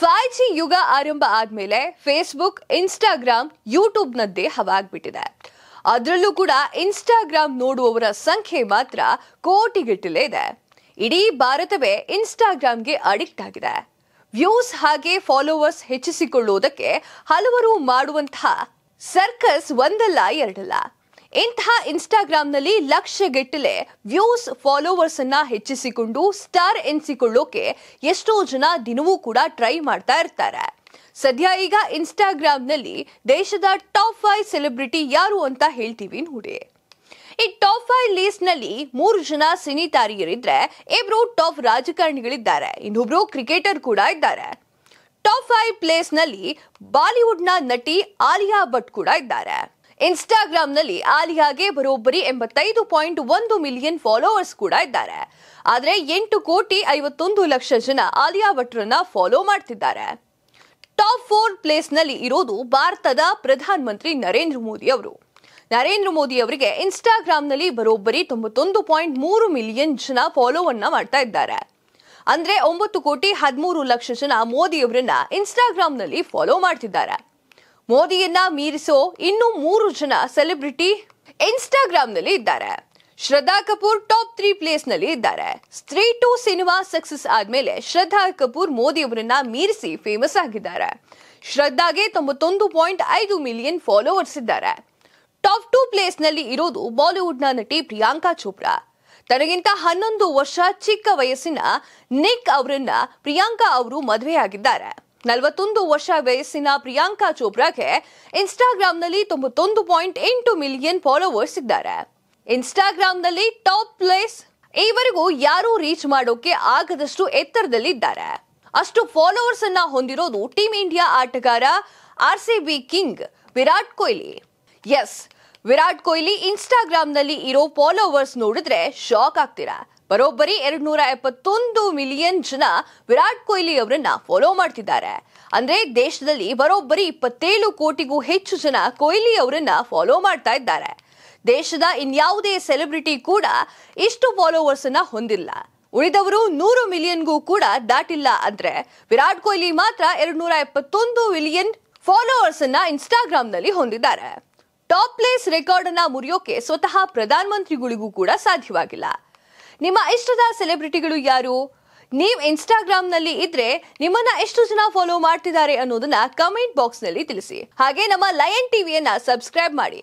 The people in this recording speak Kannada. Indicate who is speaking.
Speaker 1: 5G ಯುಗ ಆರಂಭ ಆದ್ಮೇಲೆ ಫೇಸ್ಬುಕ್, ಇನ್ಸ್ಟಾಗ್ರಾಮ್, ಯೂಟ್ಯೂಬ್ನದ್ದೇ ಹವಾಗ್ಬಿಟ್ಟಿದೆ. ಅದರಲ್ಲೂ ಕೂಡ ಇನ್ಸ್ಟಾಗ್ರಾಮ್ ನೋಡುವವರ ಸಂಖ್ಯೆ ಮಾತ್ರ ಕೋಟಿಗಟ್ಟಲೆ ಇದೆ. ಇಡೀ ಭಾರತವೇ ಇನ್ಸ್ಟಾಗ್ರಾಮ್ಗೆ ಅಡಿಕ್ಟ್ ಆಗಿದೆ. ವ್ಯೂಸ್ ಹಾಗೆ ಫಾಲೋವರ್ಸ್ ಹೆಚ್ಚಿಸಿಕೊಳ್ಳುವುದಕ್ಕೆ ಹಲವರು ಮಾಡುವಂತಹ ಸರ್ಕಸ್ ಒಂದಲ್ಲ ಎರಡಲ್ಲ. ಇಂತಹ ಇನ್ಸ್ಟಾಗ್ರಾಮ್ನಲ್ಲಿ ಲಕ್ಷಗಟ್ಟಲೆ ವ್ಯೂಸ್ ಫಾಲೋವರ್ಸ್ ಅನ್ನ ಹೆಚ್ಚಿಸಿಕೊಂಡು ಸ್ಟಾರ್ ಎನಿಸಿಕೊಳ್ಳೋಕೆ ಎಷ್ಟೋ ಜನ ದಿನವೂ ಕೂಡ ಟ್ರೈ ಮಾಡ್ತಾ ಇರ್ತಾರೆ. ಸದ್ಯ ಈಗ ಇನ್ಸ್ಟಾಗ್ರಾಮ್ನಲ್ಲಿ ದೇಶದ ಟಾಪ್ 5 ಸೆಲೆಬ್ರಿಟಿ ಯಾರು ಅಂತ ಹೇಳ್ತೀವಿ ನೋಡಿ. ಈ ಟಾಪ್ 5 ಲಿಸ್ಟ್ ನಲ್ಲಿ 3 ಜನ ಸಿನಿ ತಾರೆಯರಿದ್ರೆ, ಇಬ್ರು ಟಾಪ್ ರಾಜಕಾರಣಿಗಳಿದ್ದಾರೆ, ಇನ್ನೊಬ್ರು ಕ್ರಿಕೆಟರ್ ಕೂಡ ಇದ್ದಾರೆ. ಟಾಪ್ 5 ಪ್ಲೇಸ್ ನಲ್ಲಿ ಬಾಲಿವುಡ್ ನ ನಟಿ ಆಲಿಯಾ ಭಟ್ ಕೂಡ ಇದ್ದಾರೆ. ಇನ್ಸ್ಟಾಗ್ರಾಮ್ ನಲ್ಲಿ ಆಲಿಯಾಗೆ ಬರೋಬ್ಬರಿ 85.1 ಮಿಲಿಯನ್ ಫಾಲೋವರ್ಸ್ ಕೂಡ ಇದ್ದಾರೆ. ಆದ್ರೆ 8,51,00,000 ಜನ ಆಲಿಯಾ ಭಟ್ರನ್ನ ಫಾಲೋ ಮಾಡ್ತಿದ್ದಾರೆ. ಟಾಪ್ 4 ಪ್ಲೇಸ್ ನಲ್ಲಿ ಇರೋದು ಭಾರತದ ಪ್ರಧಾನ ಮಂತ್ರಿ ನರೇಂದ್ರ ಮೋದಿ ಅವರು. ನರೇಂದ್ರ ಮೋದಿ ಅವರಿಗೆ ಇನ್ಸ್ಟಾಗ್ರಾಮ್ ನಲ್ಲಿ ಬರೋಬ್ಬರಿ 91.3 ಮಿಲಿಯನ್ ಜನ ಫಾಲೋವನ್ನ ಮಾಡ್ತಾ ಇದ್ದಾರೆ. ಅಂದ್ರೆ 9,13,00,000 ಜನ ಮೋದಿ ಅವರನ್ನ ಇನ್ಸ್ಟಾಗ್ರಾಮ್ ನಲ್ಲಿ ಫಾಲೋ ಮಾಡ್ತಿದ್ದಾರೆ. ಮೋದಿಯನ್ನ ಮೀರಿಸೋ ಇನ್ನು 3 ಜನ ಸೆಲೆಬ್ರಿಟಿ ಇನ್ಸ್ಟಾಗ್ರಾಮ್ ನಲ್ಲಿ ಇದ್ದಾರೆ. ಶ್ರದ್ಧಾ ಕಪೂರ್ ಟಾಪ್ 3 ಪ್ಲೇಸ್ ನಲ್ಲಿ ಇದ್ದಾರೆ. ಸ್ತ್ರೀ 2 ಸಿನಿಮಾ ಸಕ್ಸಸ್ ಆದ್ಮೇಲೆ ಶ್ರದ್ಧಾ ಕಪೂರ್ ಮೋದಿ ಅವರನ್ನ ಮೀರಿಸಿ ಫೇಮಸ್ ಆಗಿದ್ದಾರೆ. ಶ್ರದ್ಧಾಗೆ 91.5 ಮಿಲಿಯನ್ ಫಾಲೋವರ್ಸ್ ಇದ್ದಾರೆ. ಟಾಪ್ 2 ಪ್ಲೇಸ್ ನಲ್ಲಿ ಇರೋದು ಬಾಲಿವುಡ್ ನ ನಟಿ ಪ್ರಿಯಾಂಕಾ ಚೋಪ್ರಾ. ತನಗಿಂತ 11 ವರ್ಷ ಚಿಕ್ಕ ವಯಸ್ಸಿನ ನಿಕ್ ಅವರನ್ನ ಪ್ರಿಯಾಂಕಾ ಅವರು ಮದುವೆಯಾಗಿದ್ದಾರೆ. 41 ವರ್ಷ ವಯಸ್ಸಿನ ಪ್ರಿಯಾಂಕಾ ಚೋಪ್ರಾಗೆ ಇನ್ಸ್ಟಾಗ್ರಾಮ್ ನಲ್ಲಿ 91.8 ಮಿಲಿಯನ್ ಫಾಲೋವರ್ಸ್ ಇದ್ದಾರೆ. ಇನ್ಸ್ಟಾಗ್ರಾಮ್ ನಲ್ಲಿ ಟಾಪ್ ಪ್ಲೇಸ್ ಈವರೆಗೂ ಯಾರೂ ರೀಚ್ ಮಾಡೋಕೆ ಆಗದಷ್ಟು ಎತ್ತರದಲ್ಲಿ ಇದ್ದಾರೆ. ಅಷ್ಟು ಫಾಲೋವರ್ಸ್ ಅನ್ನ ಹೊಂದಿರೋದು ಟೀಮ್ ಇಂಡಿಯಾ ಆಟಗಾರ RCB king Virat Kohli. Yes, Virat Kohli Instagram ನಲ್ಲಿ ಇರೋ ಫಾಲೋವರ್ಸ್ ನೋಡಿದ್ರೆ ಶಾಕ್ ಆಗ್ತೀರಾ. ಬರೋಬ್ಬರಿ 271 ಮಿಲಿಯನ್ ಜನ ವಿರಾಟ್ ಕೊಹ್ಲಿ ಅವರನ್ನ ಫಾಲೋ ಮಾಡ್ತಿದ್ದಾರೆ. ಅಂದ್ರೆ ದೇಶದಲ್ಲಿ ಬರೋಬ್ಬರಿ 27 ಕೋಟಿಗೂ ಹೆಚ್ಚು ಜನ ಕೊಹ್ಲಿ ಅವರನ್ನ ಫಾಲೋ ಮಾಡ್ತಾ ಇದ್ದಾರೆ. ದೇಶದ ಇನ್ಯಾವುದೇ ಸೆಲೆಬ್ರಿಟಿ ಕೂಡ ಇಷ್ಟು ಫಾಲೋವರ್ಸ್ ಅನ್ನ ಹೊಂದಿಲ್ಲ. ಉಳಿದವರು 100 ಮಿಲಿಯನ್ಗೂ ಕೂಡ ದಾಟಿಲ್ಲ. ಅಂದ್ರೆ ವಿರಾಟ್ ಕೊಹ್ಲಿ ಮಾತ್ರ 271 ಮಿಲಿಯನ್ ಫಾಲೋವರ್ಸ್ ಅನ್ನ ಇನ್ಸ್ಟಾಗ್ರಾಮ್ ನಲ್ಲಿ ಹೊಂದಿದ್ದಾರೆ. ಟಾಪ್ ಪ್ಲೇಸ್ ರೆಕಾರ್ಡ್ ಅನ್ನ ಮುರಿಯೋಕೆ ಸ್ವತಃ ಪ್ರಧಾನ ಮಂತ್ರಿಗಳಿಗೂ ಕೂಡ ಸಾಧ್ಯವಾಗಿಲ್ಲ. ನಿಮ್ಮ ಇಷ್ಟದ ಸೆಲೆಬ್ರಿಟಿಗಳು ಯಾರು? ನೀವು ಇನ್ಸ್ಟಾಗ್ರಾಮ್ ನಲ್ಲಿ ಇದ್ರೆ ನಿಮ್ಮನ್ನ ಎಷ್ಟು ಜನ ಫಾಲೋ ಮಾಡ್ತಿದ್ದಾರೆ ಅನ್ನೋದನ್ನ ಕಮೆಂಟ್ ಬಾಕ್ಸ್ ನಲ್ಲಿ ತಿಳಿಸಿ. ಹಾಗೆ ನಮ್ಮ ಲಯನ್ ಟಿವಿಯನ್ನ ಸಬ್ಸ್ಕ್ರೈಬ್ ಮಾಡಿ.